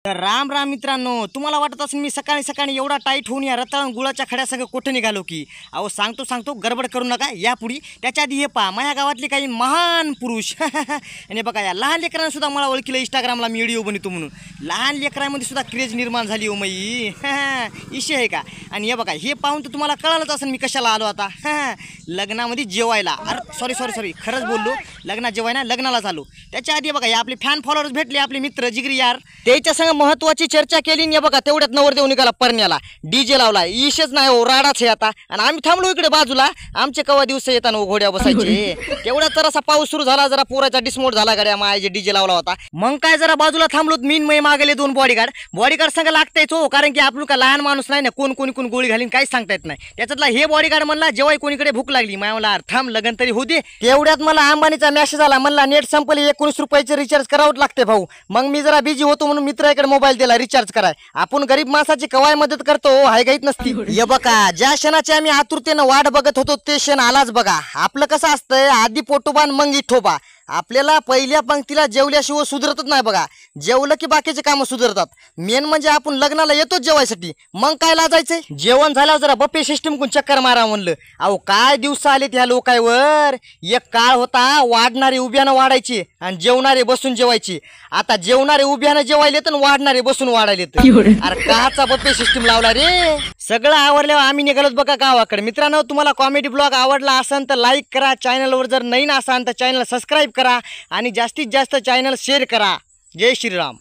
तर राम राम मित्रांनो, तुम्हाला वाटत असेल मी सकाळी सकाळी एवढा टाईट होऊन या रताळ गुळाच्या खड्यासंग कुठे निघालो की. अहो सांगतो गडबड करू नका यापुढे. त्याच्या आधी हे पहा, माझ्या गावातले काही महान पुरुष आणि बघा या लहान लेकरांना सुद्धा मला ओळखीलं. इंस्टाग्रामला मी व्हिडिओ बनवतो म्हणून लहान लेकरांमध्ये सुद्धा क्रेज निर्माण झाली हो मई. इशे आहे का. आणि हे बघा हे पाहून तर तुम्हाला कळालंच असेल मी कशाला आलो आता. लग्नामध्ये जेवायला. अरे सॉरी खरंच बोललो, लग्नात जेवायला लग्नालाच आलो. त्याच्या आधी बघा हे आपले फॅन फॉलोअर्स भेटले, आपले मित्र जिगरी यार. त्याच्या संग महत्वाची चर्चा केली आणि बघा तेवढ्यात नवरदेव निघाला परण्याला. डीजे लावला. इशेच नाही हो, राडाच आहे आता. आणि आम्ही थांबलो इकडे बाजूला. आमचे कवा दिवस येताना घोड्या बसायचे. तेवढ्यात जरासा पाऊस सुरू झाला, जरा पोराचा डिसमोट झाला गाड्या मायाचे डीजे लावला होता. मग काय जरा बाजूला थांबलो. मीन मै मागेले दोन बॉडीगार्ड संग लागतायच हो, कारण की आपण का लहान माणूस नाही ना, कोण गोळी घालीन काहीच सांगता येत नाही. त्याच्यातला हे बॉडीगार्ड म्हणला जेव्हा कोणीकडे भूक लागली, मला थांब लगन तरी होऊ दे. तेवढ्यात मला अंबानीचा मेसेज आला, म्हणला नेट संपले, 19 रुपयाचे रिचार्ज करावं लागते भाऊ. मग मी जरा बिझी होतो म्हणून मित्राकडे मोबाईल दिला रिचार्ज कराय. आपण गरीब माणसाची कवाय मदत करतो, हाय गाईत नसती. हे बघा ज्या क्षणाची आम्ही आतुरतेनं वाट बघत होतो ते क्षण आलाच बघा. आपलं कसं असतंय, आधी पोटोबा मग इठोबा. आपल्याला पहिल्या पंक्तीला जेवल्याशिवाय सुधरतच नाही बघा. जेवलं की बाकीचे कामं सुधरतात. मेन म्हणजे आपण लग्नाला येतोच जेवायसाठी, मग काय लाजायचंय. जेवण झाल्यावर जरा बफे सिस्टम कोण चक्कर मारा म्हणलं. अहो काय दिवस आले ह्या लोकांवर. एक काळ होता वाढणारे उभ्यानं वाढायचे आणि जेवणारे बसून जेवायचे. आता जेवणारे उभ्यानं जेवायलेत आणि वाढणारे बसून वाढायलेत. अरे काचा बफे सिस्टम लावला रे. सगळं आवडल्यावर आम्ही निघालोच बघा गावाकडे. मित्रांनो, तुम्हाला कॉमेडी ब्लॉग आवडला असेल तर लाईक करा. चॅनलवर जर नवीन असाल तर चॅनल सबस्क्राईब करा आणि जास्तीत जास्त चॅनल शेअर करा. जय श्रीराम.